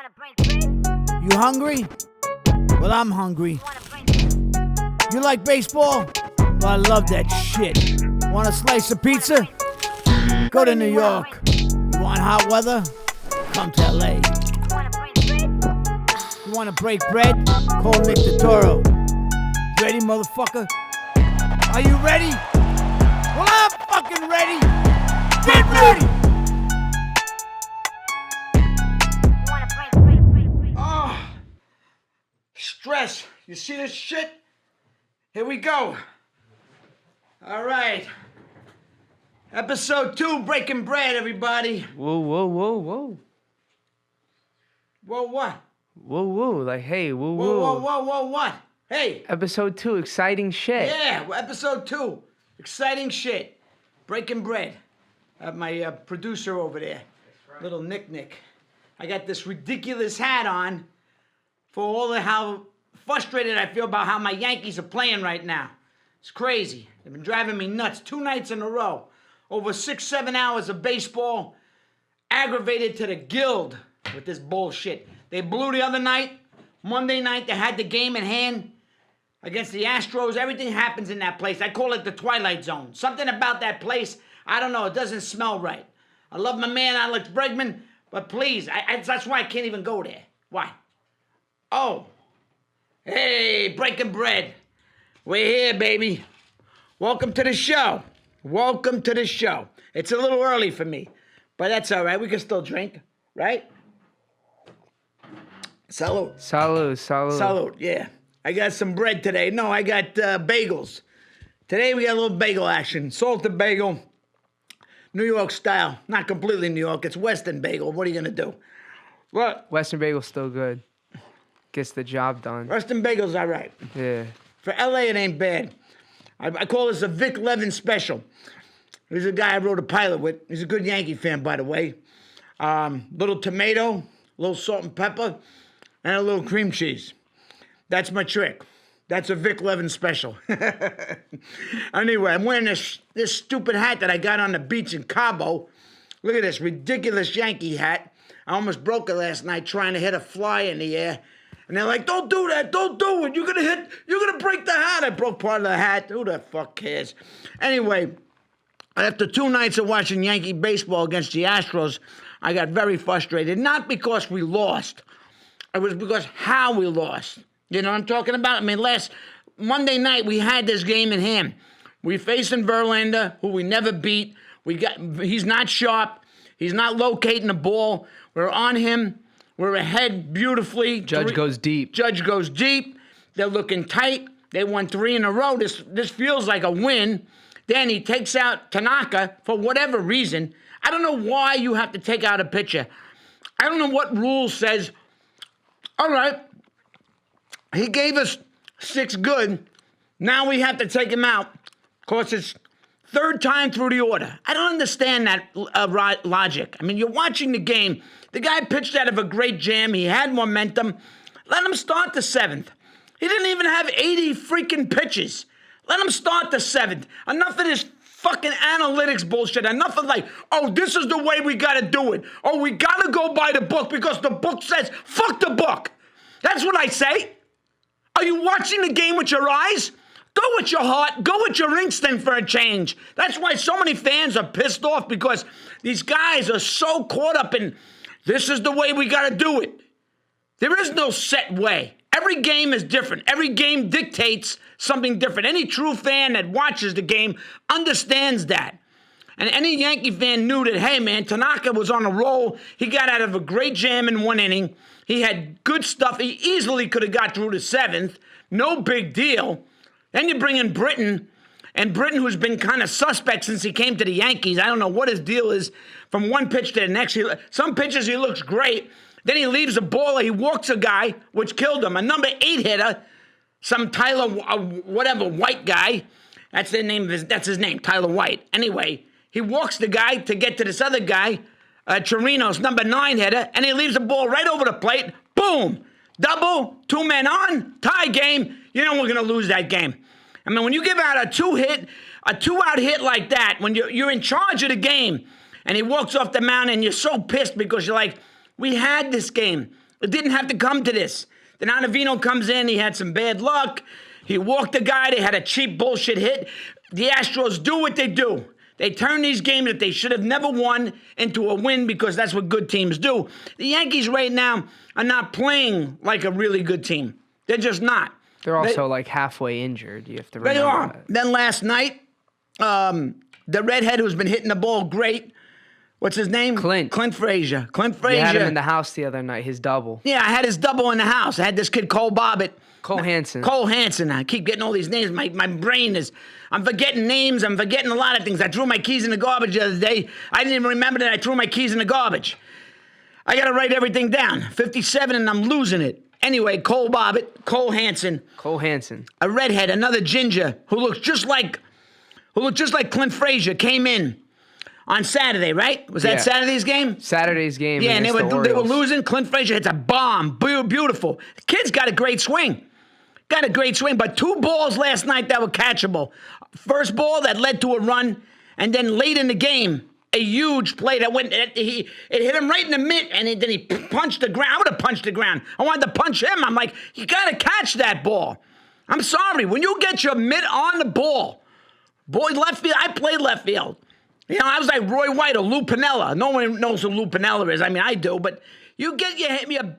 You hungry? Well, I'm hungry. You like baseball? Well, I love that shit. Want a slice of pizza? Go to New York. You want hot weather? Come to LA. You want to break bread? Call Nick Turturro. Ready, motherfucker? Are you ready? Well, I'm fucking ready. Get ready! Stress. You see this shit? Here we go. All right. Episode 2, Breaking Bread, everybody. Whoa, whoa, whoa, whoa. Whoa, what? Whoa, whoa. Like, hey, whoa, Whoa, whoa. whoa, whoa, whoa, what? Hey. Episode 2, exciting shit. Yeah, episode 2. Exciting shit. Breaking Bread. I have my producer over there. Little Nick. I got this ridiculous hat on for all of how frustrated I feel about how my Yankees are playing right now. It's crazy. They've been driving me nuts 2 nights in a row. Over 6-7 hours of baseball. Aggravated to the guild with this bullshit. They blew the other night. Monday night, they had the game in hand against the Astros. Everything happens in that place. I call it the Twilight Zone. Something about that place, I don't know, it doesn't smell right. I love my man, Alex Bregman, but please, that's why I can't even go there. Why? Oh, hey, Breaking Bread. We're here, baby. Welcome to the show. Welcome to the show. It's a little early for me, but that's all right. We can still drink, right? Salud. Salud. Salud, yeah. I got some bread today. No, I got bagels. Today we got a little bagel action. Salted bagel, New York style. Not completely New York. It's Western bagel. What are you going to do? What? Western bagel's still good. Gets the job done. Western bagel's all right. Yeah. For LA, it ain't bad. I call this a Vic Levin special. He's a guy I wrote a pilot with. He's a good Yankee fan, by the way. Little tomato, little salt and pepper, and a little cream cheese. That's my trick. That's a Vic Levin special. Anyway, I'm wearing this stupid hat that I got on the beach in Cabo. Look at this ridiculous Yankee hat. I almost broke it last night trying to hit a fly in the air. And they're like, don't do that, don't do it. You're gonna break the hat. I broke part of the hat. Who the fuck cares? Anyway, after 2 nights of watching Yankee baseball against the Astros, I got very frustrated. Not because we lost. It was because how we lost. You know what I'm talking about? I mean, last Monday night, we had this game in hand. We facing Verlander, who we never beat. He's not sharp. He's not locating the ball. We're on him. We're ahead beautifully. Judge goes deep. They're looking tight. They won 3 in a row. This feels like a win. Then he takes out Tanaka for whatever reason. I don't know why you have to take out a pitcher. I don't know what rule says, all right, he gave us 6 good. Now we have to take him out. Of course, it's 3rd time through the order. I don't understand that logic. I mean, you're watching the game. The guy pitched out of a great jam. He had momentum. Let him start the 7th. He didn't even have 80 freaking pitches. Let him start the 7th. Enough of this fucking analytics bullshit. Enough of like, oh, this is the way we got to do it. Oh, we got to go by the book because the book says, fuck the book. That's what I say. Are you watching the game with your eyes? Go with your heart. Go with your instinct for a change. That's why so many fans are pissed off, because these guys are so caught up in, this is the way we got to do it. There is no set way. Every game is different. Every game dictates something different. Any true fan that watches the game understands that. And any Yankee fan knew that, hey, man, Tanaka was on a roll. He got out of a great jam in 1 inning. He had good stuff. He easily could have got through the 7th. No big deal. Then you bring in Britton, and Britton, who's been kind of suspect since he came to the Yankees. I don't know what his deal is from one pitch to the next. Some pitches he looks great. Then he leaves a baller. He walks a guy, which killed him. A number 8 hitter, some Tyler, whatever, White guy. That's his name, Tyler White. Anyway, he walks the guy to get to this other guy, Chirinos, number 9 hitter, and he leaves the ball right over the plate. Boom! Double, 2 men on, tie game. You know we're going to lose that game. I mean, when you give out a 2-out hit like that, when you're in charge of the game, and he walks off the mound and you're so pissed because you're like, we had this game. It didn't have to come to this. Then Ottavino comes in. He had some bad luck. He walked the guy. They had a cheap bullshit hit. The Astros do what they do. They turn these games that they should have never won into a win because that's what good teams do. The Yankees right now are not playing like a really good team. They're just not. They're also like halfway injured. You have to remember They are. that. Then last night, the redhead who's been hitting the ball great, what's his name? Clint. Clint Frazier. You had him in the house the other night, his double. Yeah, I had his double in the house. I had this kid, Cole Bobbitt. Cole Hansen. Cole Hansen. I keep getting all these names. My brain is, I'm forgetting names. I'm forgetting a lot of things. I threw my keys in the garbage the other day. I didn't even remember that I threw my keys in the garbage. I got to write everything down. 57 and I'm losing it. Anyway, Cole Bobbitt, Cole Hansen. Cole Hansen. A redhead, another ginger who looks just like Clint Frazier came in on Saturday, right? Was that Saturday's game? Saturday's game. Yeah, and they against the were Orioles. losing. Clint Frazier hits a bomb. Beautiful. The kid's got a great swing. But 2 balls last night that were catchable. First ball that led to a run, and then late in the game, a huge play that went, it hit him right in the mitt, and then he punched the ground. I would have punched the ground. I wanted to punch him. I'm like, you got to catch that ball. I'm sorry. When you get your mitt on the ball, boy, left field, I played left field. You know, I was like Roy White or Lou Piniella. No one knows who Lou Piniella is. I mean, I do, but you get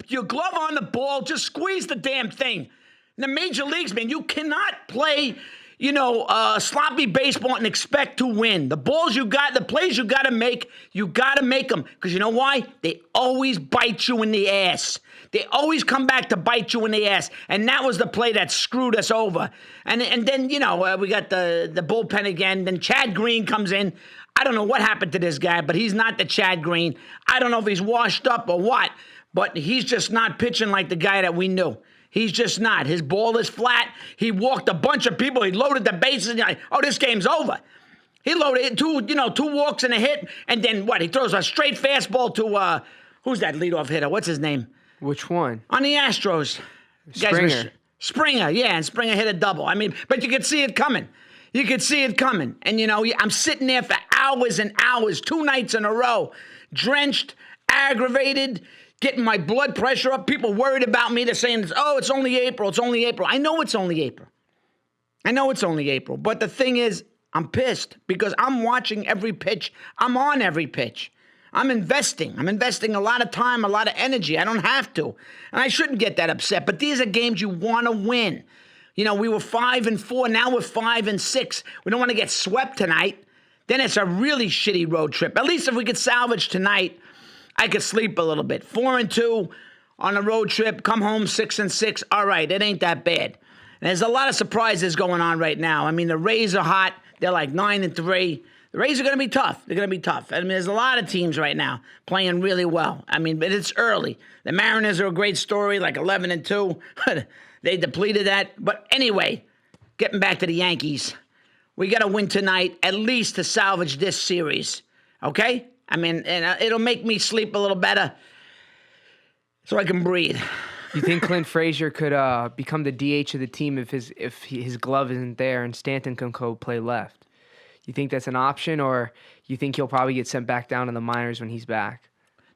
your glove on the ball, just squeeze the damn thing. In the major leagues, man, you cannot play, sloppy baseball and expect to win. The balls you got, the plays you got to make them. Because you know why? They always bite you in the ass. They always come back to bite you in the ass. And that was the play that screwed us over. And then, we got the bullpen again. Then Chad Green comes in. I don't know what happened to this guy, but he's not the Chad Green. I don't know if he's washed up or what, but he's just not pitching like the guy that we knew. He's just not. His ball is flat. He walked a bunch of people. He loaded the bases. And you're like, oh, this game's over. He loaded two walks and a hit, and then what? He throws a straight fastball to who's that leadoff hitter? What's his name? Which one? On the Astros. Springer, yeah, and Springer hit a double. I mean, but you could see it coming. And, I'm sitting there for hours and hours, 2 nights in a row, drenched, aggravated, getting my blood pressure up. People worried about me. They're saying, it's only April. I know it's only April. But the thing is, I'm pissed because I'm watching every pitch. I'm on every pitch. I'm investing a lot of time, a lot of energy. I don't have to. And I shouldn't get that upset. But these are games you want to win. We were 5-4. Now we're 5-6. We don't want to get swept tonight. Then it's a really shitty road trip. At least if we could salvage tonight, I could sleep a little bit. 4-2 on a road trip. Come home 6-6. All right, it ain't that bad. And there's a lot of surprises going on right now. I mean, the Rays are hot. They're like 9-3. The Rays are going to be tough. I mean, there's a lot of teams right now playing really well. I mean, but it's early. The Mariners are a great story, like 11-2. They depleted that. But anyway, getting back to the Yankees, we got to win tonight, at least to salvage this series. Okay? I mean, and it'll make me sleep a little better so I can breathe. You think Clint Frazier could become the DH of the team if his glove isn't there and Stanton can go play left? You think that's an option, or you think he'll probably get sent back down to the minors when he's back?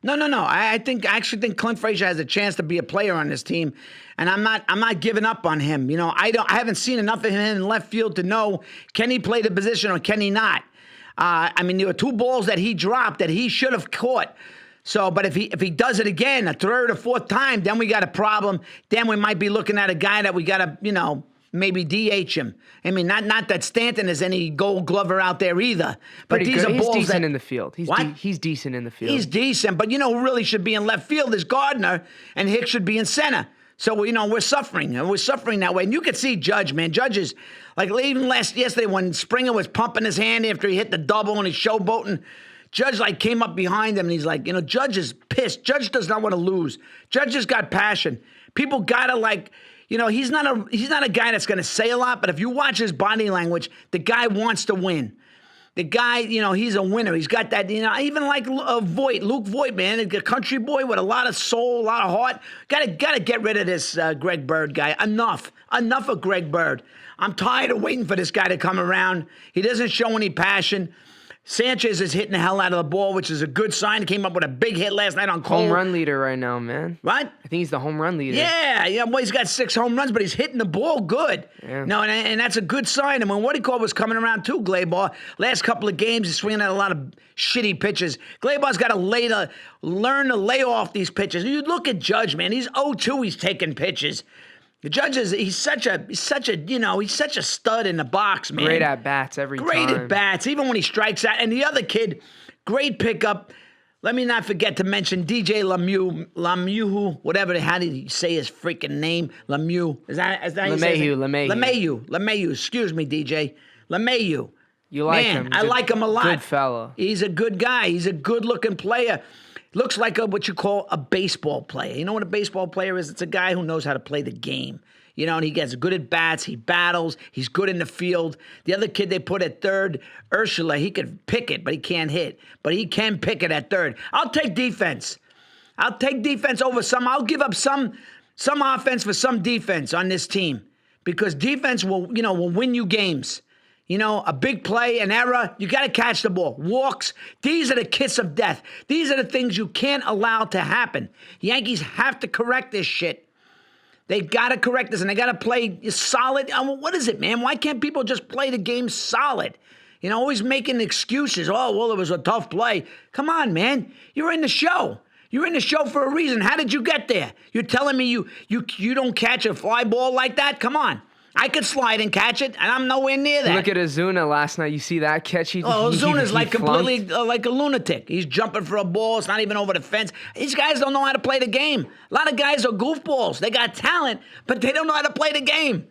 No. I actually think Clint Frazier has a chance to be a player on this team, and I'm not giving up on him. I haven't seen enough of him in left field to know, can he play the position or can he not? I mean, there were 2 balls that he dropped that he should have caught. So, but if he does it again a 3rd or 4th time, then we got a problem. Then we might be looking at a guy that we got to, maybe DH him. I mean, not that Stanton is any Gold Glover out there either. But Pretty these good. are balls He's decent in the field. He's decent in the field. He's decent, but who really should be in left field is Gardner, and Hicks should be in center. So, we're suffering, and we're suffering that way. And you could see Judge, man. Judge is, like even yesterday when Springer was pumping his hand after he hit the double and he's showboating, Judge came up behind him and he's like, Judge is pissed. Judge does not want to lose. Judge has got passion. People gotta he's not a guy that's gonna say a lot, but if you watch his body language, the guy wants to win. The guy, he's a winner. He's got that, even like Luke Voigt, man, a country boy with a lot of soul, a lot of heart. Gotta get rid of this Greg Bird guy. Enough of Greg Bird. I'm tired of waiting for this guy to come around. He doesn't show any passion. Sanchez is hitting the hell out of the ball, which is a good sign. He came up with a big hit last night on Cole. Home run leader right now, man. What? I think he's the home run leader. Yeah. Well, he's got 6 home runs, but he's hitting the ball good. Yeah. No, and that's a good sign. And when What was coming around too, Gleyber, last couple of games, he's swinging at a lot of shitty pitches. Gleyber's got to learn to lay off these pitches. You look at Judge, man. He's 0-2. He's taking pitches. The Judge he's such a stud in the box, man. Great at bats every time. Great at bats, even when he strikes out. And the other kid, great pickup. Let me not forget to mention DJ Lemieux, whatever. How did he say his freaking name? Lemieux. Is that how you say it? LeMahieu. Excuse me, DJ. LeMahieu. You like Man, him. I like him a lot. Good fellow. He's a good guy. He's a good-looking player. Looks like what you call a baseball player. You know what a baseball player is? It's a guy who knows how to play the game. You know, and he gets good at bats. He battles. He's good in the field. The other kid they put at third, Ursula, he could pick it, but he can't hit. But he can pick it at third. I'll take defense. I'll take defense over some. I'll give up some offense for some defense on this team because defense will win you games. You know, a big play, an error, you got to catch the ball. Walks, these are the kiss of death. These are the things you can't allow to happen. Yankees have to correct this shit. They got to correct this, and they got to play solid. What is it, man? Why can't people just play the game solid? You know, always making excuses. Oh, well, it was a tough play. Come on, man. You're in the show. You're in the show for a reason. How did you get there? You're telling me you don't catch a fly ball like that? Come on. I could slide and catch it, and I'm nowhere near that. Look at Ozuna last night. You see that catch? Ozuna's like completely like a lunatic. He's jumping for a ball. It's not even over the fence. These guys don't know how to play the game. A lot of guys are goofballs. They got talent, but they don't know how to play the game.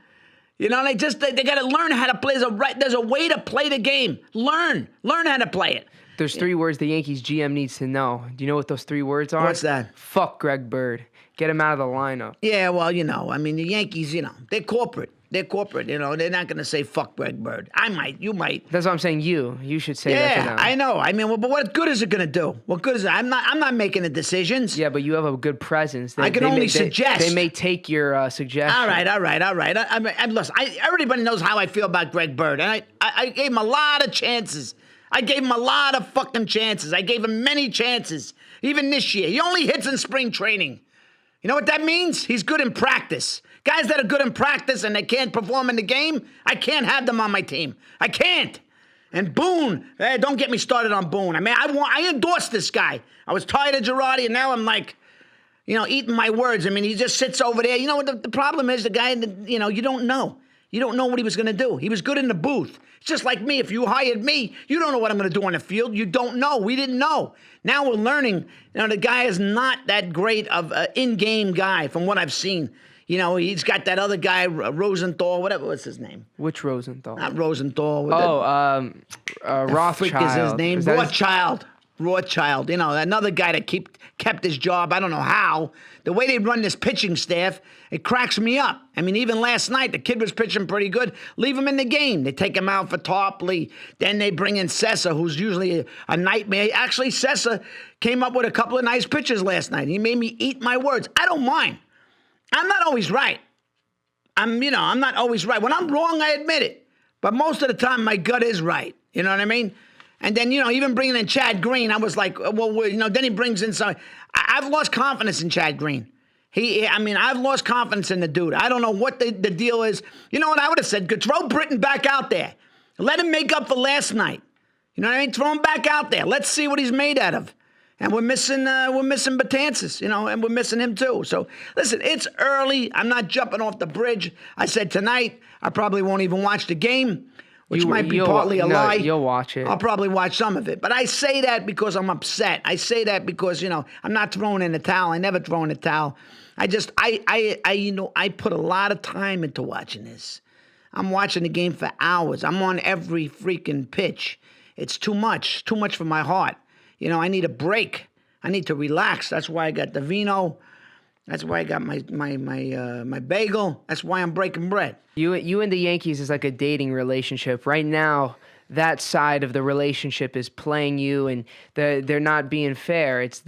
You know, they got to learn how to play. There's a way to play the game. Learn how to play it. There's 3 words the Yankees GM needs to know. Do you know what those 3 words are? What's that? Fuck Greg Bird. Get him out of the lineup. Yeah, well, the Yankees, they're corporate. They're corporate, they're not going to say fuck Greg Bird. I might, you might. That's what I'm saying. You should say that to them. Yeah, I know. I mean, but what good is it going to do? What good is it? I'm not making the decisions. Yeah, but you have a good presence. I can only suggest. They may take your suggestion. All right. Listen, everybody knows how I feel about Greg Bird, and I gave him a lot of chances. I gave him a lot of fucking chances. I gave him many chances, even this year. He only hits in spring training. You know what that means? He's good in practice. Guys that are good in practice and they can't perform in the game, I can't have them on my team. I can't. And Boone, don't get me started on Boone. I mean, I endorse this guy. I was tired of Girardi, and now I'm like, eating my words. I mean, he just sits over there. You know what the problem is? The guy, you don't know. You don't know what he was going to do. He was good in the booth. It's just like me. If you hired me, you don't know what I'm going to do on the field. You don't know. We didn't know. Now we're learning. The guy is not that great of an in-game guy from what I've seen. He's got that other guy, Rosenthal, whatever was his name. Which Rosenthal? Not Rosenthal. Rothschild. Is his name? Rothschild. Another guy that kept his job. I don't know how. The way they run this pitching staff, it cracks me up. I mean, even last night, the kid was pitching pretty good. Leave him in the game. They take him out for Topley. Then they bring in Sessa, who's usually a nightmare. Actually, Sessa came up with a couple of nice pitches last night. He made me eat my words. I don't mind. I'm not always right. I'm not always right. When I'm wrong, I admit it. But most of the time, my gut is right. You know what I mean? And then, even bringing in Chad Green, I was like, then he brings in some. I've lost confidence in Chad Green. I've lost confidence in the dude. I don't know what the deal is. You know what I would have said? Throw Britton back out there. Let him make up for last night. You know what I mean? Throw him back out there. Let's see what he's made out of. And we're missing Betances, and we're missing him too. So, listen, it's early. I'm not jumping off the bridge. I said tonight I probably won't even watch the game, which might be partly a lie. You'll watch it. I'll probably watch some of it. But I say that because I'm upset. I say that because, I'm not throwing in the towel. I never throw in the towel. I put a lot of time into watching this. I'm watching the game for hours. I'm on every freaking pitch. It's too much for my heart. I need a break. I need to relax. That's why I got the vino. That's why I got my bagel. That's why I'm breaking bread. You and the Yankees is like a dating relationship. Right now, that side of the relationship is playing you, and they're not being fair. It's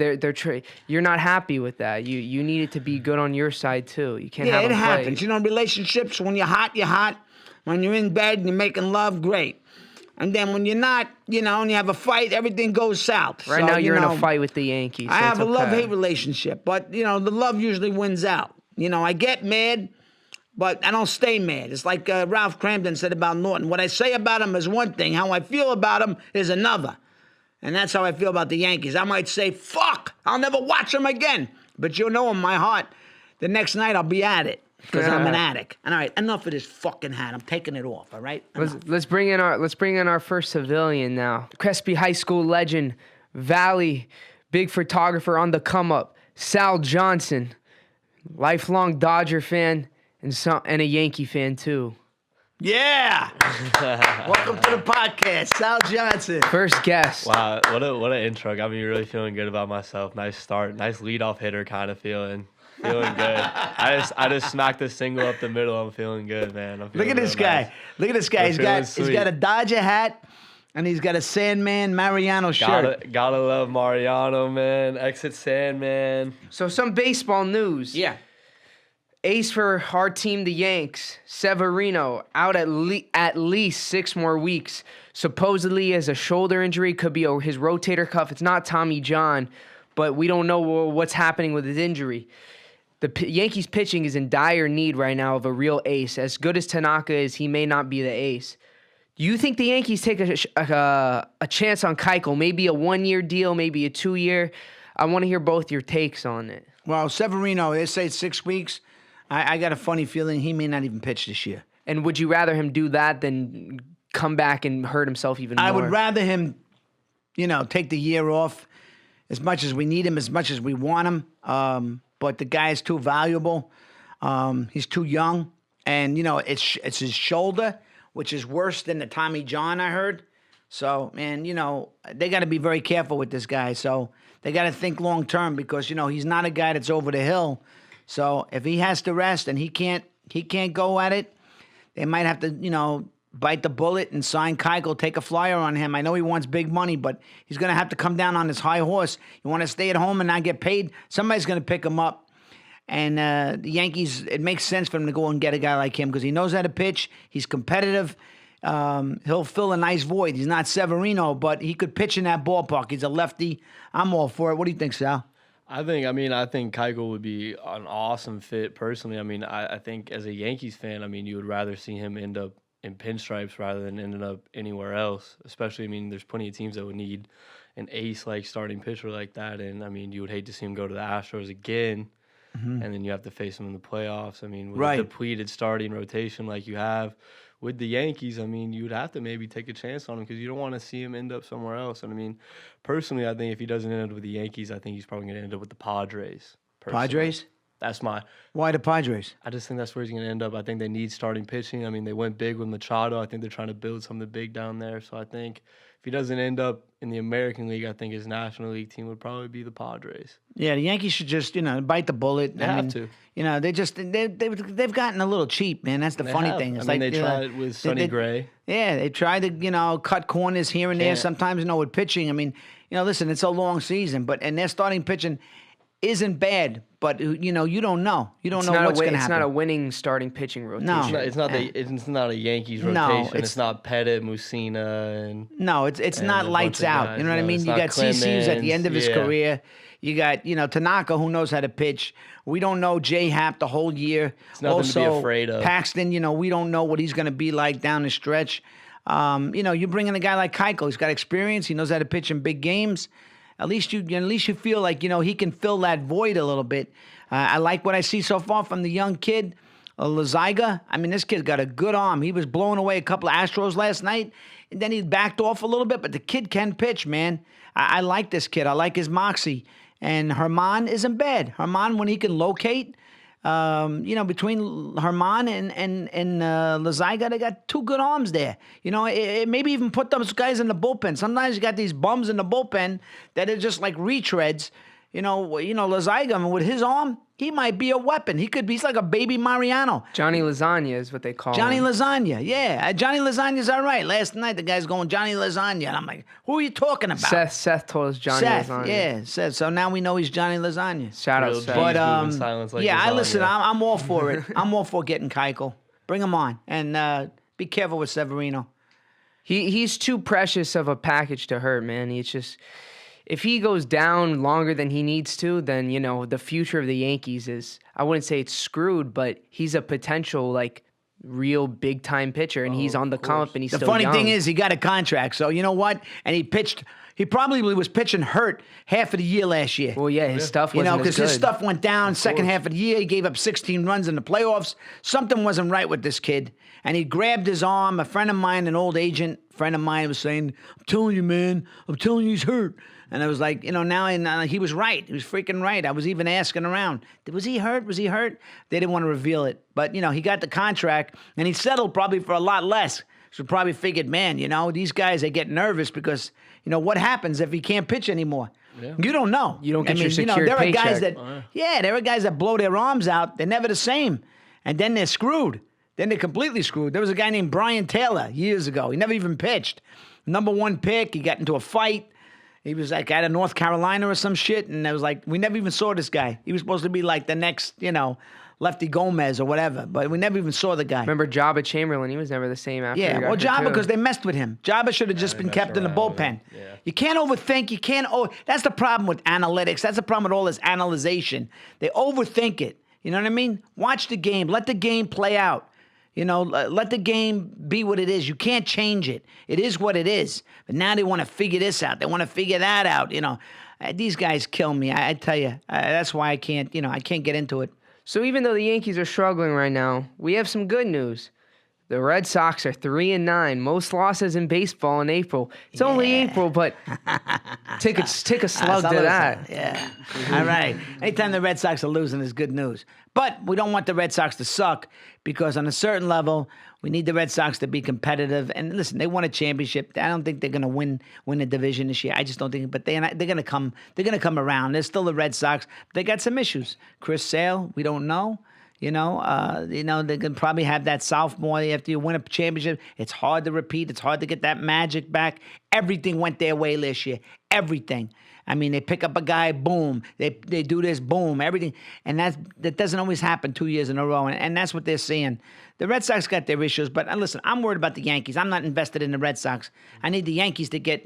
you're not happy with that. You need it to be good on your side too. You can't have them it happens. play. Relationships, when you're hot, you're hot. When you're in bed and you're making love, great. And then when you're not, and you have a fight, everything goes south. Right now, you're in a fight with the Yankees. I have a love-hate relationship, but, the love usually wins out. I get mad, but I don't stay mad. It's like Ralph Cramden said about Norton. What I say about him is one thing. How I feel about him is another. And that's how I feel about the Yankees. I might say, fuck, I'll never watch them again. But in my heart, the next night I'll be at it. Because I'm an addict. And all right, enough of this fucking hat. I'm taking it off. All right. Let's bring in our first civilian now. Crespi High School legend, Valley, big photographer on the come up, Sal Johnson, lifelong Dodger fan and a Yankee fan too. Yeah. Welcome to the podcast, Sal Johnson. First guest. Wow, what an intro. Got me really feeling good about myself. Nice start. Nice leadoff hitter kind of feeling. Feeling good. I just smacked a single up the middle. I'm feeling good, man. Look at this guy. Nice. Look at this guy. He's got a Dodger hat and he's got a Sandman Mariano shirt. Gotta love Mariano, man. Exit Sandman. So some baseball news. Yeah. Ace for our team, the Yanks, Severino, out at least 6 more weeks. Supposedly as a shoulder injury, could be his rotator cuff. It's not Tommy John, but we don't know what's happening with his injury. The Yankees pitching is in dire need right now of a real ace. As good as Tanaka is, he may not be the ace. Do you think the Yankees take a chance on Keuchel? Maybe a 1-year deal, maybe a 2-year? I want to hear both your takes on it. Well, Severino, they say 6 weeks. I got a funny feeling he may not even pitch this year. And would you rather him do that than come back and hurt himself even more? I would rather him, take the year off as much as we need him, as much as we want him. But the guy is too valuable. He's too young. And, it's his shoulder, which is worse than the Tommy John, I heard. So, man, they got to be very careful with this guy. So they got to think long term because, he's not a guy that's over the hill. So if he has to rest and he can't go at it, they might have to, bite the bullet and sign Keuchel, take a flyer on him. I know he wants big money, but he's going to have to come down on his high horse. You want to stay at home and not get paid? Somebody's going to pick him up. And the Yankees, it makes sense for them to go and get a guy like him because he knows how to pitch. He's competitive. He'll fill a nice void. He's not Severino, but he could pitch in that ballpark. He's a lefty. I'm all for it. What do you think, Sal? I think Keuchel would be an awesome fit personally. I think as a Yankees fan, you would rather see him end up in pinstripes rather than ending up anywhere else. Especially, there's plenty of teams that would need an ace-like starting pitcher like that. And, you would hate to see him go to the Astros again. Mm-hmm. And then you have to face him in the playoffs. With a depleted starting rotation like you have with the Yankees, you would have to maybe take a chance on him because you don't want to see him end up somewhere else. And, personally, I think if he doesn't end up with the Yankees, I think he's probably going to end up with the Padres. Personally. Padres? Why the Padres? I just think that's where he's going to end up. I think they need starting pitching. They went big with Machado. I think they're trying to build something big down there. So I think if he doesn't end up in the American League, I think his National League team would probably be the Padres. Yeah, the Yankees should just, bite the bullet. They have to. They've gotten a little cheap, man. That's the funny thing. It's they tried with Sonny Gray. Yeah, they tried to, cut corners here and there. Sometimes, with pitching. Listen, it's a long season, and their starting pitching isn't bad, but you don't know. You don't know what's going to happen. It's not a winning starting pitching rotation. No, it's not a Yankees rotation. No, it's not Pettit, Mussina, and it's not lights out. You know what I mean? You got CC who's at the end of his career. You got Tanaka who knows how to pitch. We don't know J Happ the whole year. It's nothing to be afraid of. Paxton, we don't know what he's going to be like down the stretch. You bring in a guy like Keuchel. He's got experience. He knows how to pitch in big games. At least you feel like, he can fill that void a little bit. I like what I see so far from the young kid, Laziga. This kid's got a good arm. He was blowing away a couple of Astros last night, and then he backed off a little bit, but the kid can pitch, man. I like this kid. I like his moxie. And Herman isn't bad. Herman, when he can locate, between Herman and Laziga, they got 2 good arms there. Maybe even put those guys in the bullpen. Sometimes you got these bums in the bullpen that are just like retreads. Laziga, with his arm, he might be a weapon. He's like a baby Mariano. Johnny Lasagna is what they call him. Johnny Lasagna, yeah. Johnny Lasagna's all right. Last night, the guy's going, Johnny Lasagna. And I'm like, who are you talking about? Seth told us Johnny Lasagna. Yeah, Seth. So now we know he's Johnny Lasagna. Shout out Seth. But, listen, I'm all for it. I'm all for getting Keuchel. Bring him on. And be careful with Severino. He's too precious of a package to hurt, man. He's just, if he goes down longer than he needs to, then, you know, the future of the Yankees is, I wouldn't say it's screwed, but he's a potential, like, real big-time pitcher, and he's on the come up, and he's The still funny young. thing is he got a contract, so you know what? And he probably was pitching hurt half of the year last year. Well, yeah, his stuff You wasn't know, because as his good. stuff went down second half of the year. He gave up 16 runs in the playoffs. Something wasn't right with this kid. And he grabbed his arm. A friend of mine, an old agent friend of mine, was saying, I'm telling you, man. I'm telling you he's hurt. And I was like, you know, now he was right. He was freaking right. I was even asking around, was he hurt? Was he hurt? They didn't want to reveal it. But, you know, he got the contract, and he settled probably for a lot less. So probably figured, man, you know, these guys, they get nervous because, you know, what happens if he can't pitch anymore? Yeah. You don't know. You don't get your you know, secured there are guys paycheck. that, there are guys that blow their arms out. They're never the same. And then they're screwed. Then they're completely screwed. There was a guy named Brian Taylor years ago. He never even pitched. Number 1 pick. He got into a fight. He was like out of North Carolina or some shit. And I was like, we never even saw this guy. He was supposed to be like the next, you know, Lefty Gomez or whatever. But we never even saw the guy. Remember Jabba Chamberlain? He was never the same after. Yeah, he got well, hurt, Jabba, too. because they messed with him. Jabba should have just been kept in the bullpen. Yeah. You can't overthink. You can't. That's the problem with analytics. That's the problem with all this analyzation. They overthink it. You know what I mean? Watch the game. Let the game play out. You know, let the game be what it is. You can't change it. It is what it is. But now they want to figure this out. They want to figure that out. You know, these guys kill me. I tell you, that's why I can't. You know, I can't get into it. So even though the Yankees are struggling right now, we have some good news. The Red Sox are 3-9, most losses in baseball in April. It's only April, but take a slug to that. Yeah. All right. Anytime the Red Sox are losing is good news. But we don't want the Red Sox to suck because on a certain level, we need the Red Sox to be competitive. And listen, they won a championship. I don't think they're going to win the division this year. I just don't think. But they're going to come. They're going to come around. They're still the Red Sox. They got some issues. Chris Sale, we don't know. You know, they can probably have that sophomore after you win a championship. It's hard to repeat. It's hard to get that magic back. Everything went their way last year. Everything. I mean, they pick up a guy, boom. They do this, boom. Everything, and that doesn't always happen 2 years in a row. And that's what they're seeing. The Red Sox got their issues, but listen, I'm worried about the Yankees. I'm not invested in the Red Sox. I need the Yankees to get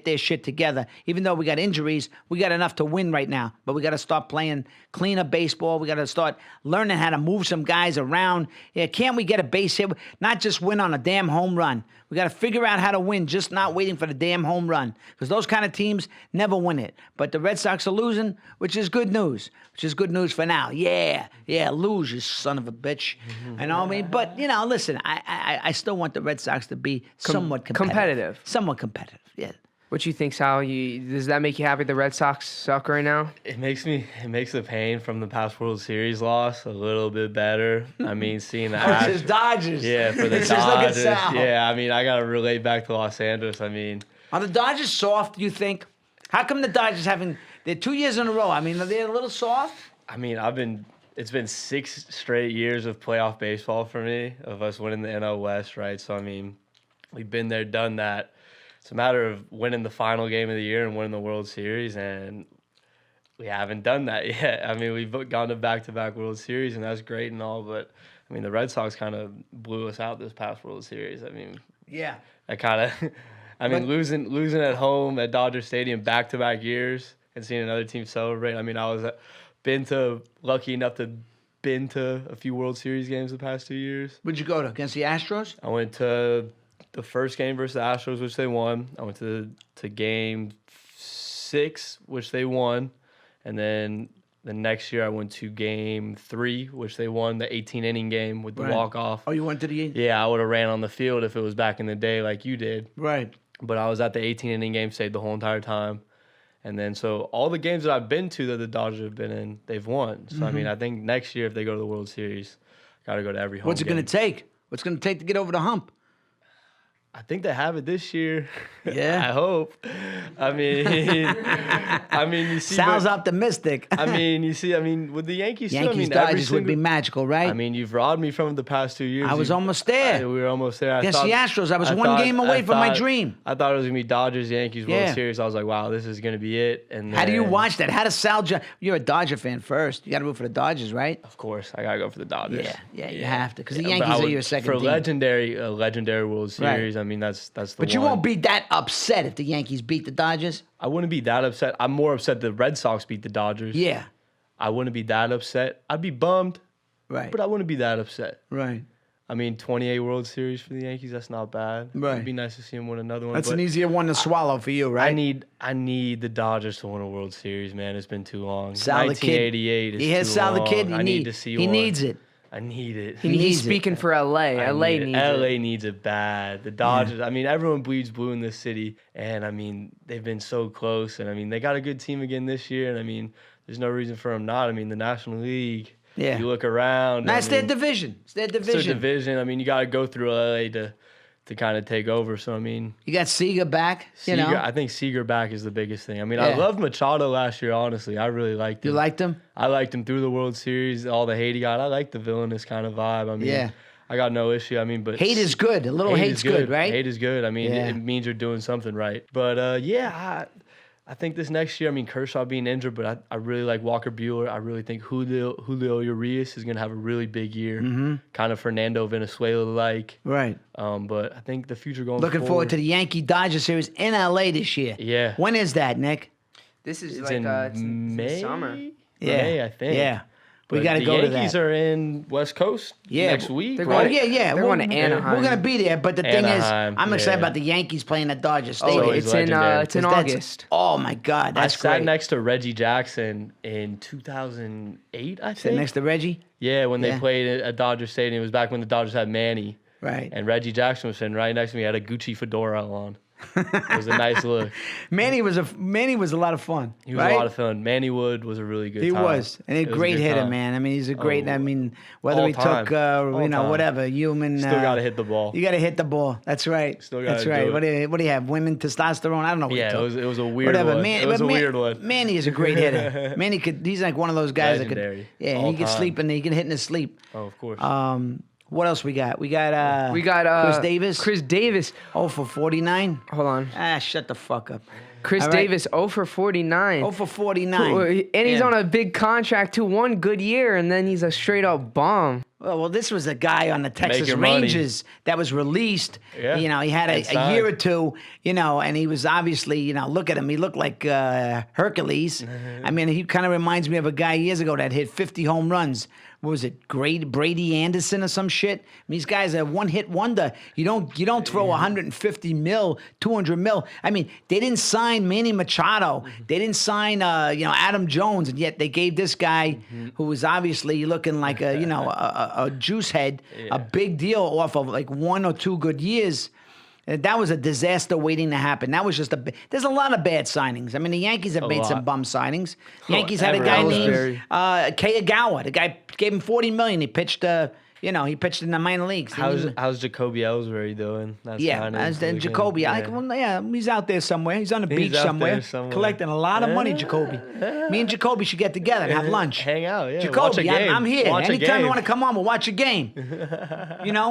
their shit together. Even though we got injuries, we got enough to win right now. But we got to start playing cleaner baseball. We got to start learning how to move some guys around. Yeah, can't we get a base hit? Not just win on a damn home run. We got to figure out how to win, just not waiting for the damn home run. Because those kind of teams never win it. But the Red Sox are losing, which is good news. Which is good news for now. Yeah, lose, you son of a bitch. You know what I mean? But, you know, listen, I still want the Red Sox to be somewhat competitive. Somewhat competitive, yeah. What you think, Sal? Does that make you happy the Red Sox suck right now? It makes the pain from the past World Series loss a little bit better. I mean, seeing the It's Dodgers. Yeah, for the It's just look at Dodgers. Sal. Yeah, I mean, I gotta relate back to Los Angeles. I mean, Are the Dodgers soft, you think? How come the Dodgers they're 2 years in a row? I mean, are they a little soft? I mean, it's been 6 straight years of playoff baseball for me, of us winning the NL West, right? So, I mean, we've been there, done that. It's a matter of winning the final game of the year and winning the World Series, and we haven't done that yet. I mean, we've gone to back-to-back World Series, and that's great and all, but, I mean, the Red Sox kind of blew us out this past World Series. I mean, Yeah. that kind of – I mean, losing at home at Dodger Stadium back-to-back years and seeing another team celebrate. I mean, I was lucky enough to been to a few World Series games the past 2 years. Where'd you go to? Against the Astros? I went to the first game versus the Astros, which they won. I went to game 6, which they won. And then the next year I went to game 3, which they won, the 18-inning game with the walk-off. Oh, you went to the game? Yeah, I would have ran on the field if it was back in the day like you did. Right. But I was at the 18-inning game, stayed the whole entire time. And then so all the games that I've been to that the Dodgers have been in, they've won. So, I mean, I think next year if they go to the World Series, got to go to every home What's it going to take? What's it going to take to get over the hump? I think they have it this year. Yeah. I hope. I mean, you see. Sal's optimistic. I mean, with the Yankees, too, Yankees Dodgers would be magical, right? I mean, you've robbed me from it the past 2 years. I was almost there. We were almost there. Against the Astros, I was one game away from my dream. I thought it was going to be Dodgers, Yankees, World Series. I was like, wow, this is going to be it. And how do you watch that? How does Sal Johnson... You're a Dodger fan first. You got to root for the Dodgers, right? Of course. I got to go for the Dodgers. Yeah, you have to. Because the Yankees are your second for team. a legendary World Series, I mean, that's the But you one. won't be that upset if the Yankees beat the Dodgers. I wouldn't be that upset. I'm more upset the Red Sox beat the Dodgers. Yeah. I wouldn't be that upset. I'd be bummed, Right. but I wouldn't be that upset. Right. I mean, 28 World Series for the Yankees, that's not bad. Right. It'd be nice to see him win another one. That's but an easier one to swallow for you, right? I need the Dodgers to win a World Series, man. It's been too long. Sal the kid. 1988 is You hear too Sal the long. kid? I need to see he one. needs it. I need it. He's needs it. speaking for LA. LA needs it. LA needs it bad. The Dodgers, I mean, everyone bleeds blue in this city. And, I mean, they've been so close. And, I mean, they got a good team again this year. And, I mean, there's no reason for them not. I mean, the National League. Yeah. You look around. That's I their mean, division. It's their It's their division. division. I mean, you got to go through LA to kind of take over. So, I mean, You got Seager back, you know. I think Seager back is the biggest thing. I mean, Yeah. I loved Machado last year, honestly. I really liked him. You liked him? I liked him through the World Series, all the hate he got. I like the villainous kind of vibe. I mean, Yeah. I got no issue. I mean, but Hate is good. A little hate's good, right? Hate is good. I mean, Yeah. it means you're doing something right. But yeah, I think this next year, I mean, Kershaw being injured, but I really like Walker Buehler. I really think Julio Urias is going to have a really big year, kind of Fernando Venezuela-like. Right. But I think the future going Looking forward to the Yankee-Dodger series in L.A. this year. Yeah. When is that, Nick? This is It's like in it's May? summer. Yeah. May, I think. Yeah. We But got to go to The Yankees that. are in West Coast next week, they're Oh, right? yeah, yeah. They're going to Anaheim. We're going to be there, but the thing is, Anaheim, I'm excited yeah. about the Yankees playing at Dodger Oh, Stadium. always it's in legendary. it's in 'Cause that's- August. Oh, my God. I That's sat great. next to Reggie Jackson in 2008, I Sit think. next to Reggie? Yeah, when Yeah. they played at Dodger Stadium. It was back when the Dodgers had Manny. Right. And Reggie Jackson was sitting right next to me. He had a Gucci fedora on. It was a nice look. Manny was a lot of fun. He was right? a lot of fun. Manny Wood was a really good He time. was, and he's a It was great good hitter, time. man. I mean, he's a great. Oh, I mean, whether all he time. took, All you know, time. whatever, human. Still got to hit the ball. You got to hit the ball. That's right. Still That's gotta right. do What do you have? Women testosterone? I don't know. What Yeah, he took. it was a weird Whatever. one. Man, It was but a weird one. Manny is a great hitter. Manny he's like one of those guys that Legendary. could. Yeah, All he can time. sleep and he can hit in his sleep. Oh, of course. What else we got? We got Chris Davis. Chris Davis. Oh for 49. Hold on. Shut the fuck up. Chris All right. Davis 0 for 49. Oh for 49. And he's Yeah. on a big contract too. One good year, and then he's a straight up bomb. Well, this was a guy on the Texas Making money. Rangers that was released. Yeah. You know, he had And a signed. year or two, you know, and he was obviously, you know, look at him. He looked like Hercules. I mean, he kind of reminds me of a guy years ago that hit 50 home runs. What was it, Brady Anderson or some shit? I mean, these guys are one-hit wonder. You don't throw 150 mil, 200 mil. I mean, they didn't sign Manny Machado. They didn't sign, Adam Jones, and yet they gave this guy who was obviously looking like a juice head, a big deal off of like 1 or 2 good years. That was a disaster waiting to happen. That was just there's a lot of bad signings. I mean, the Yankees have made some lot. bum signings. Yankees had a everyone. guy Ellsbury. named Kei Agawa. The guy gave him $40 million. He pitched, he pitched in the minor leagues. How's Jacoby Ellsbury doing? That's Yeah, as the Jacoby. He's out there somewhere. He's on the beach out somewhere, there somewhere. collecting a lot of money. Jacoby. Me and Jacoby should get together and have lunch. Hang out, yeah. Jacoby, Watch a game. I'm here. Watch a Anytime you game. want to come on, we'll watch a game.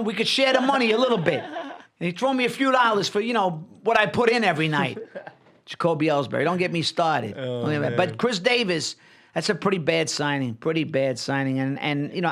We could share the money a little bit. And he throw me a few dollars for, what I put in every night. Jacoby Ellsbury. Don't get me started. But Chris Davis, that's a pretty bad signing. And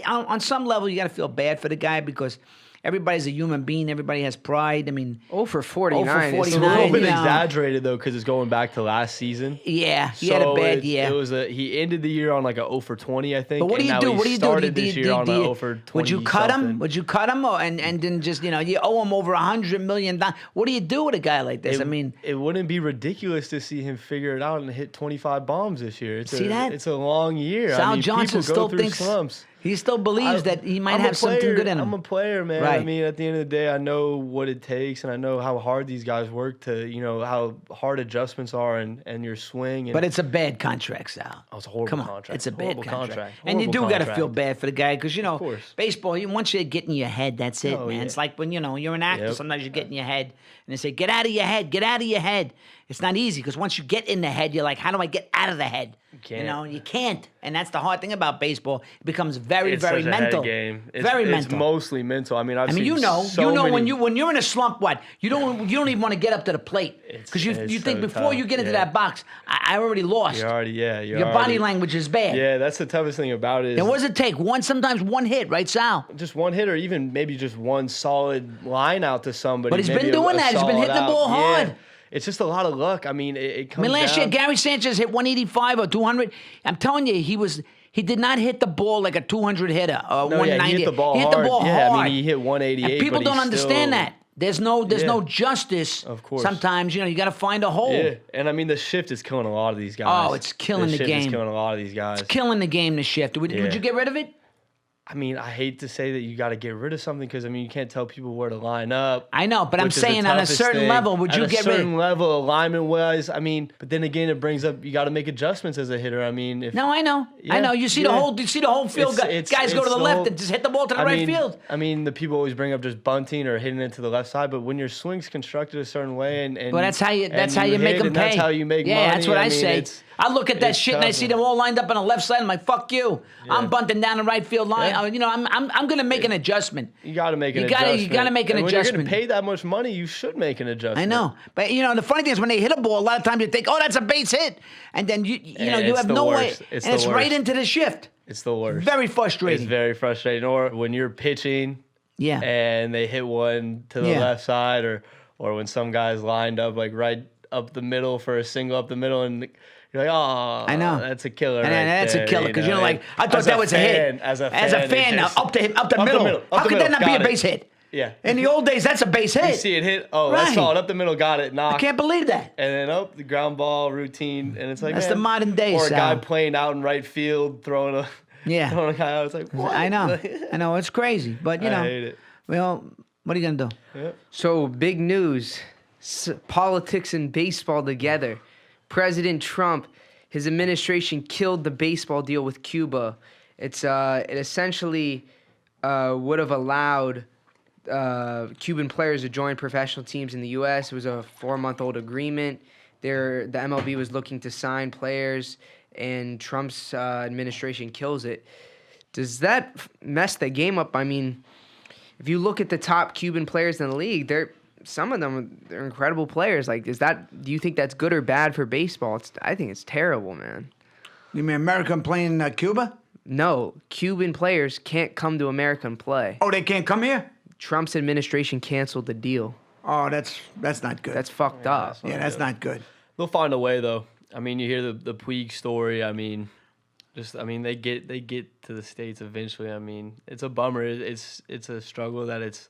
on some level, you got to feel bad for the guy because everybody's a human being. Everybody has pride. I mean, 0 for 49. 0 for It's 49. It's a little bit you know. exaggerated though, because it's going back to last season. yeah, he had a bad year. It was he ended the year on like a 0 for 20, I think. But what do and you now do? he What do you do? started this year on a 0 for 20. Would you cut him? something. Would you cut him, and then just you owe him over $100 million? What do you do with a guy like this? It wouldn't be ridiculous to see him figure it out and hit 25 bombs this year. See that? It's a long year. Sal Johnson people go still through thinks slumps. he still believes that he might I'm a have something player. good in him. I'm a player, man. Right. I mean, at the end of the day, I know what it takes, and I know how hard these guys work to, how hard adjustments are and your swing. And, But it's a bad contract, Sal. Oh, it's a horrible Come on, contract. it's a bad Horrible contract. contract. And you do Horrible got to feel contract. bad for the guy because course. baseball. Once you get in your head, that's it, Oh, man. yeah. It's like when you're an actor. Yep. Sometimes you get in your head, and they say, "Get out of your head, get out of your head." It's not easy because once you get in the head, you're like, how do I get out of the head? Can't. You can't. And that's the hard thing about baseball. It becomes very, It's very such a head mental. game. Very It's mental. mostly mental. I mean, I've seen you know many, when you're in a slump, what you don't even want to get up to the plate because you it's think so before tough. you get into Yeah. that box, I already lost. Your Body language is bad. Yeah, that's the toughest thing about it. Is And what does it take? Sometimes one hit, right, Sal? just one hit, or even maybe just one solid line out to somebody. But he's maybe been doing a that. He's been solid hitting the out. ball hard. Yeah. It's just a lot of luck. I mean, it comes. Last year, down- Gary Sanchez hit 185 or 200. I'm telling you, he did not hit the ball like a 200 hitter or No, 190. he hit the ball He hit hard. the ball Yeah, hard. I mean, he hit 188. And people but don't he's understand still- that. There's no justice. Of course. Sometimes, you got to find a hole. Yeah, and I mean, the shift is killing a lot of these guys. Oh, it's killing the shift game. Is killing a lot of these guys. Killing the game, the shift. Would Yeah. you get rid of it? I mean, I hate to say that you got to get rid of something because I mean, you can't tell people where to line up. I know, but I'm which is the saying on a toughest certain thing. level, would you At get a rid certain of level, alignment wise? I mean, but then again, it brings up you got to make adjustments as a hitter. I mean, if No, I know. I know. You see the whole field. Guys go to the left and just hit the ball to the right field. I mean, the people always bring up just bunting or hitting it to the left side, but when your swing's constructed a certain way, and Well, that's how you make hit, them and pay. That's how you make money. Yeah, that's what I mean, say. I look at that it's shit and I tough, see man. them all lined up on the left side. I'm like, fuck you. I'm bunting down the right field line. Yeah. I'm gonna make an adjustment. You got to make an You gotta- adjustment. you gotta make an and adjustment. When you're getting paid that much money, you should make an adjustment. I know, but the funny thing is when they hit a ball, a lot of times you think, oh, that's a base hit, and then you It's have the no worst. way, It's and the it's right worst. into the shift. It's the worst. Very frustrating. It's very frustrating. Or when you're pitching Yeah. and they hit one to the Yeah. left side, or when some guys lined up like right up the middle for a single up the middle, and you're like, oh, I know. that's a killer. And right that's a there, killer because you're like, I thought As that was a hit. As a fan, fan, it just- up the middle. How could that not be a base hit? Yeah. In the old days, that's a base hit. You see it hit. Oh, Right. that's solid. Up the middle, got it. Knocked. I can't believe that. And then the ground ball routine, and it's like That's man. the modern day, Or a guy Sal. playing out in right field, throwing a throwing a guy out. It's like what? I know, it's crazy, but I hate it. well, what are you gonna do? So big news: politics and baseball together. President Trump, his administration killed the baseball deal with Cuba. It essentially would have allowed Cuban players to join professional teams in the U.S. It was a 4-month-old agreement. The MLB was looking to sign players, and Trump's administration kills it. Does that mess the game up? I mean, if you look at the top Cuban players in the league, some of them are incredible players. Like, do you think that's good or bad for baseball? I think it's terrible, man. You mean American playing Cuba? No, Cuban players can't come to America and play. Oh, they can't come here? Trump's administration canceled the deal. Oh, that's not good. That's fucked up. yeah, that's not good. They'll find a way though. I mean, you hear the Puig story. I mean, they get to the States eventually. I mean, it's a bummer. It's a struggle that it's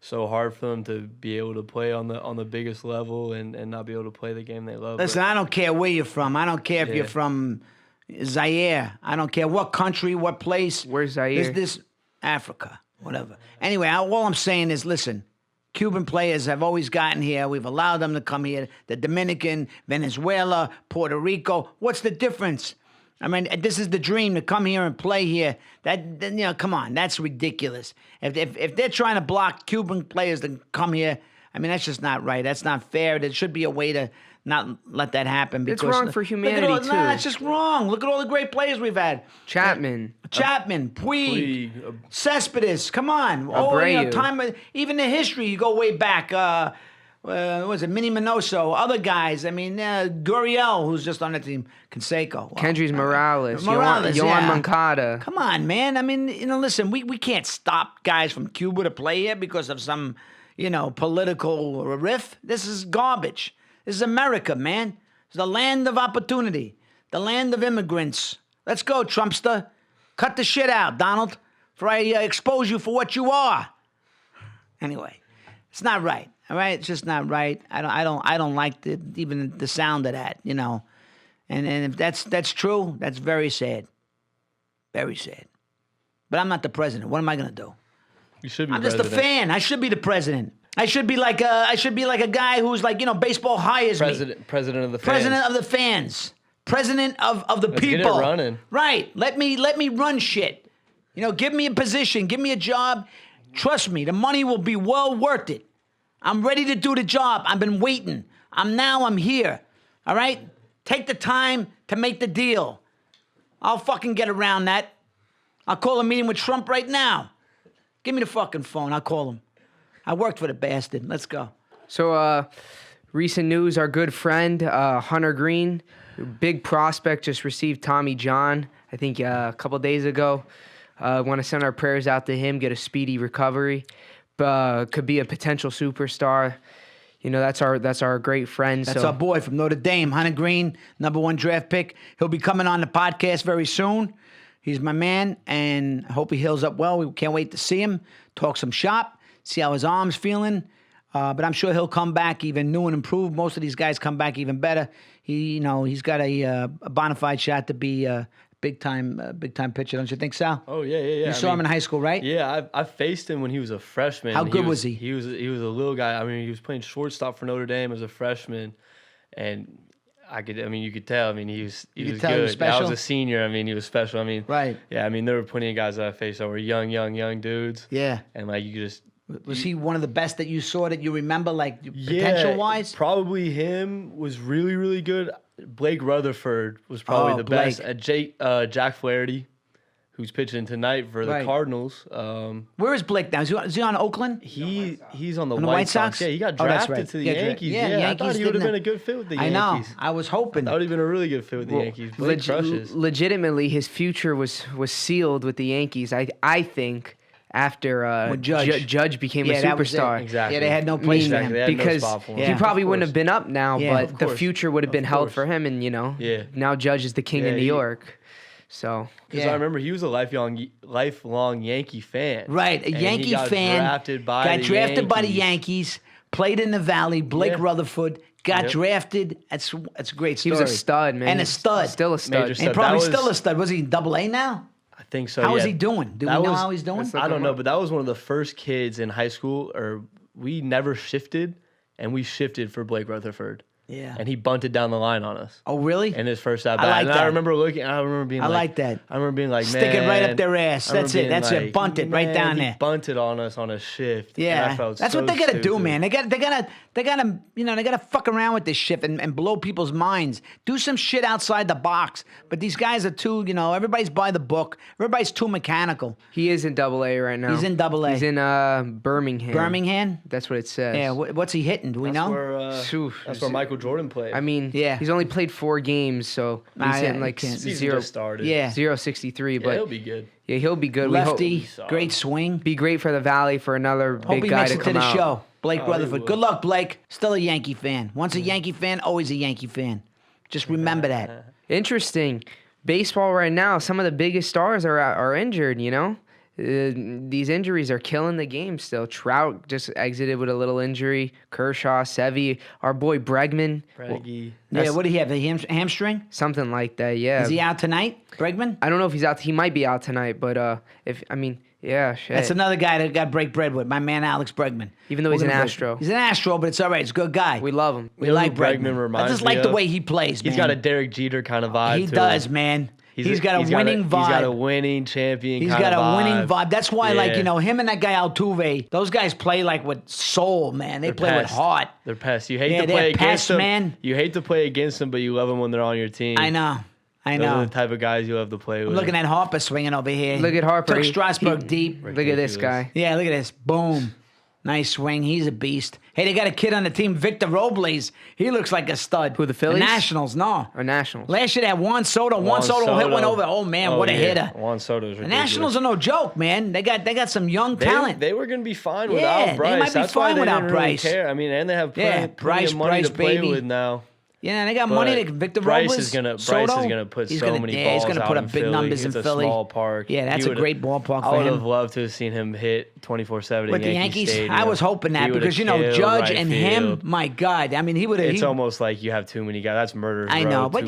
so hard for them to be able to play on the biggest level and not be able to play the game they love. Listen, I don't care where you're from. I don't care if you're Yeah. from Zaire. I don't care what country, what place. Where's Zaire? This Africa, whatever. Anyway, all I'm saying is, listen, Cuban players have always gotten here. We've allowed them to come here. The Dominican, Venezuela, Puerto Rico. What's the difference? I mean, this is the dream to come here and play here. Come on, that's ridiculous. If they're trying to block Cuban players to come here, I mean, that's just not right. That's not fair. There should be a way to not let that happen. It's Because wrong for humanity, Nah, too. it's just wrong. Look at all the great players we've had. Chapman. Puig, Puig, Cespedes. Come on. Abreu. Even the history, you go way back. What was it? Minnie Minoso, other guys. I mean, Gurriel, who's just on the team. Canseco. Wow. Kendrys Morales. Morales, Yohan yeah. Moncada. Come on, man. I mean, listen, we can't stop guys from Cuba to play here because of some, political riff. This is garbage. This is America, man. It's the land of opportunity, the land of immigrants. Let's go, Trumpster. Cut the shit out, Donald, for I expose you for what you are. Anyway, it's not right. All right, it's just not right. I don't like even the sound of that, And if that's true, that's very sad. Very sad. But I'm not the president. What am I gonna do? You should be. I'm just a fan. I should be the president. I should be like a guy who's like, baseball hires me. President of the fans. President of the fans. President of the Let's people. get it running. Right. Let me run shit. Give me a position. Give me a job. Trust me, the money will be well worth it. I'm ready to do the job. I've been waiting. I'm here. All right? Take the time to make the deal. I'll fucking get around that. I'll call a meeting with Trump right now. Give me the fucking phone. I'll call him. I worked for the bastard. Let's go. So, recent news, our good friend, Hunter Green, big prospect, just received Tommy John, I think a couple days ago. Want to send our prayers out to him, get a speedy recovery. Could be a potential superstar. You know, that's our great friend. That's our boy from Notre Dame, Hunter Green, #1 draft pick. He'll be coming on the podcast very soon. He's my man, and I hope he heals up well. We can't wait to see him, talk some shop, see how his arm's feeling. But I'm sure he'll come back even new and improved. Most of these guys come back even better. He's got a bona fide shot to be a big time pitcher, don't you think, Sal? Oh yeah. You saw him in high school, right? Yeah, I faced him when he was a freshman. How good was he? He was a little guy. I mean, he was playing shortstop for Notre Dame as a freshman, and you could tell. I mean, he was tell good. he was special? I was a senior. I mean, he was special. I mean, Right. Yeah, I mean, there were plenty of guys that I faced that were young dudes. Yeah. And like you could just. Was he one of the best that you saw that you remember, like potential-wise? Probably him was really, really good. Blake Rutherford was probably the best. Jack Flaherty, who's pitching tonight for the Cardinals. Where is Blake now? Is he on Oakland? He's on the White Sox? Yeah, he got Oh, that's drafted right. to the Yeah, Yankees. yeah, I Yankees thought he would have didn't- been a good fit with the I Yankees. know. I was hoping. That would have been a really good fit with the Yankees. Blake crushes. Legitimately, his future was sealed with the Yankees. I think after Judge became a that was it. superstar. Exactly. Yeah, they had no place for him. They had no Because spot for him. he Yeah, probably of wouldn't have course. been up now, Yeah, but of the course. future would have been Of held course. for him, and Yeah. now Judge is the king Yeah, of New York. So Because I remember he was a lifelong Yankee fan. Right, a And Yankee he got fan. Drafted by got the drafted by the Yankees. Yankees. Played in the Valley. Blake Yeah. Rutherford got Yep. drafted. That's a great he story. was a stud, man. And a He's stud. Still a stud. Major stud. And probably That was- still a stud. Was he in AA now? I think so. How is yeah. he doing? Do we That know was- how he's doing? I don't know, but that was one of the first kids in high school, or we never shifted, and we shifted for Blake Rutherford. Yeah. And he bunted down the line on us Oh, really? in his first at I bat. like And that. I remember being I like that. I remember being like, Stick it right man, up their ass. I remember That's it. being That's it. like, Bunt it right man, down he there. bunted on us on a shift. And I Yeah, felt that's so what they gotta do, stupid. man. They gotta fuck around with this shit and blow people's minds. Do some shit outside the box. But these guys are too, everybody's by the book. Everybody's too mechanical. He is in AA right now. He's in AA. He's in Birmingham. Birmingham. That's what it says. Yeah. What's he hitting? Do we That's know? Phew. That's where Michael Jordan played. I mean, Yeah. he's only played 4 games, so Nah, he's yeah, hitting like he can't. season zero, just started. Yeah. 0.63, Yeah, but he'll be good. yeah, he'll be good. Lefty. saw Great him. swing. Be great for the Valley for another Hope big he guy makes to it to come the out. show. Blake he Rutherford. will. Good luck, Blake. Still a Yankee fan. Once a Yankee fan, always a Yankee fan. Just remember that. Interesting. Baseball right now, some of the biggest stars are injured, These injuries are killing the game still. Trout just exited with a little injury. Kershaw, Sevy, our boy Bregman. Breggy. Yeah, what do he have? A hamstring? Something like that, yeah. Is he out tonight, Bregman? I don't know if he's out. He might be out tonight, but shit. That's another guy that got break bread with, my man Alex Bregman. Even though We're he's an gonna break- Astro. He's an Astro, but it's all right. He's a good guy. We love him. We You know like who Bregman Bregman. I reminds just me like the of? way he plays, man. He's got a Derek Jeter kind of vibe. He to does, him. man. He's got a winning vibe. He's got a winning champion. He's kind got of a winning vibe. That's why, Yeah. him and that guy Altuve, those guys play like with soul, man. They They're play with pests. heart. They're pests. You hate Yeah, to they're play against pests, them. man. You hate to play against them, but you love them when they're on your team. I know. I Those know. are the type of guys you love to play with. I'm looking at Harper swinging over here. Look at Harper. Took He- Strasburg deep. Look at this guy. Yeah, look at this. Boom. Nice swing. He's a beast. Hey, they got a kid on the team, Victor Robles. He looks like a stud. Who, the Phillies? Nationals, no. Or Nationals. Last year they had Juan Soto. Juan Soto hit one over. Oh, man, what a yeah. hitter. Juan Soto's The ridiculous. Nationals are no joke, man. They got some young talent. They were going to be fine Yeah, without they Bryce. might be That's fine why they without didn't really Bryce. care. I mean, and they have plenty Bryce, of money to play baby. with now. Yeah, they got But money. Victor Bryce Robles. is gonna Soto, put he's so gonna- many yeah, balls he's gonna out put in up big Philly. numbers It's in a Philly. small park. Yeah, that's He a great ballpark I for would him. have loved to have seen him hit 24/7 With at the Yankee Yankees, Stadium. I was hoping that He would've because killed Judge right and field. him, my God, I mean he would have. It's almost like you have too many guys. That's murder's I row know, but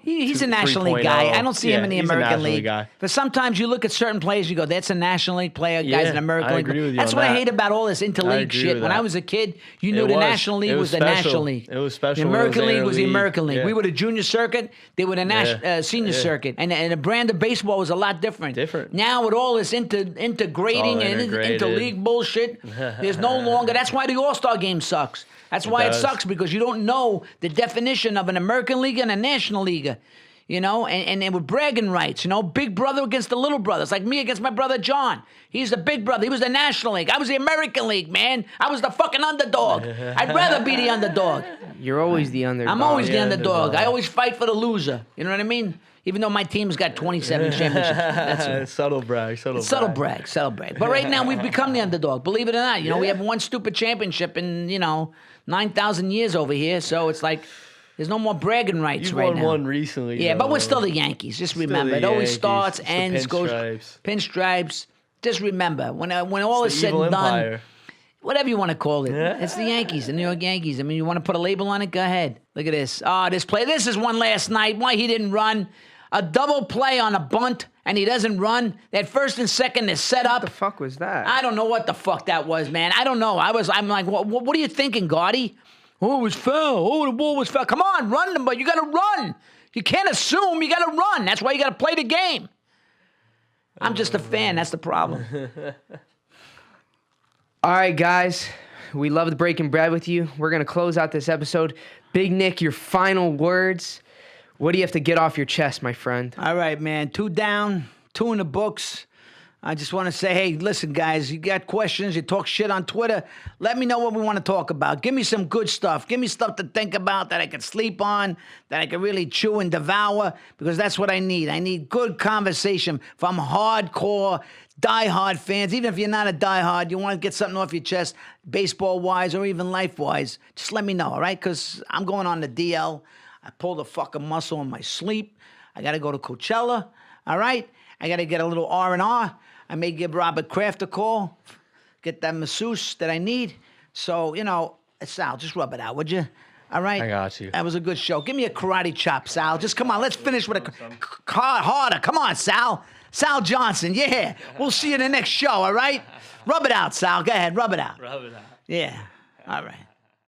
he's a National League guy. I don't see him in the American League. Guy. But sometimes you look at certain players, you go, "That's a National League player." Guys Yeah, in American I League. agree with you That's on what I that. hate about all this interleague agree shit. with When that. I was a kid, you knew It the was. National League It was was the special. National League. It was special The when it was American League was the league. American League. Yeah. We were the junior circuit. They were the senior circuit. And the brand of baseball was a lot different. Now with all this integrating and interleague bullshit, there's no longer. That's why the All-Star game sucks. That's why it sucks, because you don't know the definition of an American League and a National League. You know, and they were bragging rights, you know, big brother against the little brother. It's like me against my brother John. He's the big brother. He was the National League. I was the American League, man. I was the fucking underdog. I'd rather be the underdog. You're always the underdog. I'm always the underdog. I always fight for the loser. You know what I mean? Even though my team's got 27 championships. That's subtle brag. Subtle brag. But right now we've become the underdog. Believe it or not. You know, we have one stupid championship in, 9,000 years over here. So it's like... There's no more bragging rights right now. You won one recently. Yeah, but we're still the Yankees. Just remember, it always starts, ends, goes pinstripes. Just remember, when all is said and done, whatever you want to call it, it's the Yankees, the New York Yankees. I mean, you want to put a label on it? Go ahead. Look at this. Oh, this play. This is one last night. Why he didn't run? A double play on a bunt, and he doesn't run. That first and second is set up. What the fuck was that? I don't know what the fuck that was, man. I don't know. I'm like, what are you thinking, Gotti? Oh, it was foul. Oh, the ball was foul. Come on, run them, but you got to run. You can't assume. You got to run. That's why you got to play the game. I'm just a fan. That's the problem. All right, guys. We loved breaking bread with you. We're going to close out this episode. Big Nick, your final words. What do you have to get off your chest, my friend? All right, man. 2 down, 2 in the books. I just want to say, hey, listen, guys, you got questions, you talk shit on Twitter, let me know what we want to talk about. Give me some good stuff. Give me stuff to think about that I can sleep on, that I can really chew and devour, because that's what I need. I need good conversation from hardcore, diehard fans. Even if you're not a diehard, you want to get something off your chest, baseball-wise or even life-wise, just let me know, all right? Because I'm going on the DL. I pulled a fucking muscle in my sleep. I got to go to Coachella, all right? I got to get a little R&R. I may give Robert Kraft a call, get that masseuse that I need. So, Sal, just rub it out, would you? All right? I got you. That was a good show. Give me a karate chop, Sal. Just come on, let's finish with a harder. Come on, Sal. Sal Johnson, yeah. We'll see you in the next show, all right? Rub it out, Sal. Go ahead, rub it out. Rub it out. Yeah, all right.